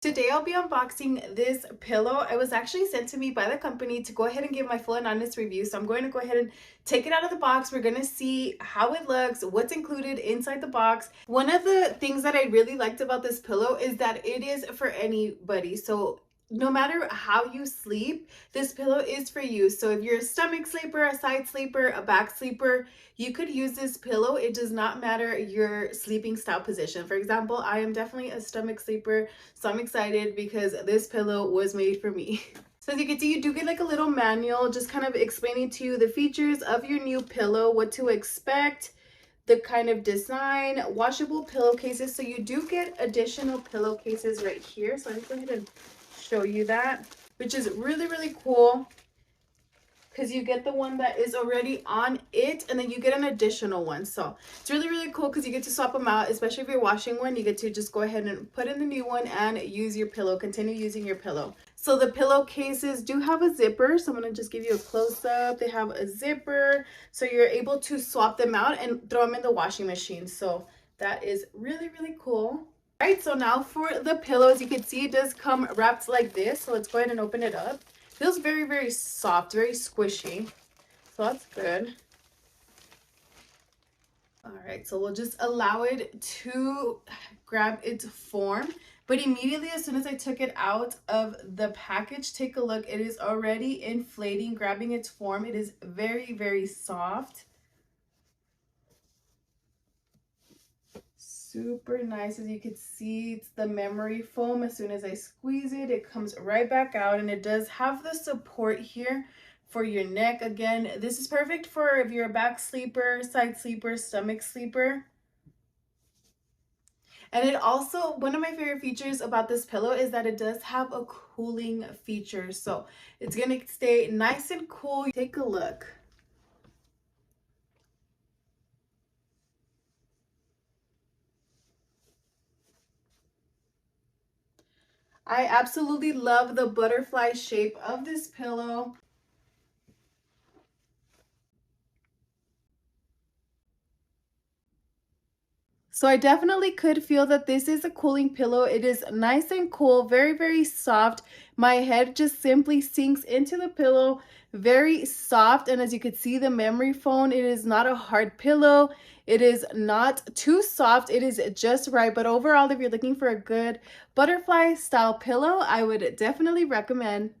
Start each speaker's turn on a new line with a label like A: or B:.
A: Today I'll be unboxing this pillow. It was actually sent to me by the company to go ahead and give my full and honest review. So I'm going to go ahead and take it out of the box. We're going to see how it looks, what's included inside the box. One of the things that I really liked about this pillow is that it is for anybody. So no matter how you sleep, this pillow is for you. So if you're a stomach sleeper, a side sleeper, a back sleeper, you could use this pillow. It does not matter your sleeping style position. For example, I am definitely a stomach sleeper, so I'm excited because this pillow was made for me. So as you can see, you do get like a little manual just kind of explaining to you the features of your new pillow, what to expect, the kind of design, washable pillowcases. So you do get additional pillowcases right here. So I'm going to go ahead and show you that, which is really, really cool because you get the one that is already on it and then you get an additional one. So it's really, really cool because you get to swap them out, especially if you're washing one. You get to just go ahead and put in the new one and use your pillow, continue using your pillow. So the pillowcases do have a zipper, so I'm going to just give you a close-up. They have a zipper, so you're able to swap them out and throw them in the washing machine. So that is really, really cool. All right, so now for the pillows, you can see it does come wrapped like this. So let's go ahead and open it up. Feels very, very soft, very squishy. So that's good. All right, so we'll just allow it to grab its form. But immediately, as soon as I took it out of the package, take a look. It is already inflating, grabbing its form. It is very, very soft. Super nice. As you can see, it's the memory foam. As soon as I squeeze it, it comes right back out, and it does have the support here for your neck. Again, this is perfect for if you're a back sleeper, side sleeper, stomach sleeper. And it also, one of my favorite features about this pillow is that it does have a cooling feature. So it's going to stay nice and cool. Take a look. I absolutely love the butterfly shape of this pillow. So I definitely could feel that this is a cooling pillow. It is nice and cool, very, very soft. My head just simply sinks into the pillow, very soft. And as you can see, the memory foam, it is not a hard pillow. It is not too soft. It is just right. But overall, if you're looking for a good butterfly style pillow, I would definitely recommend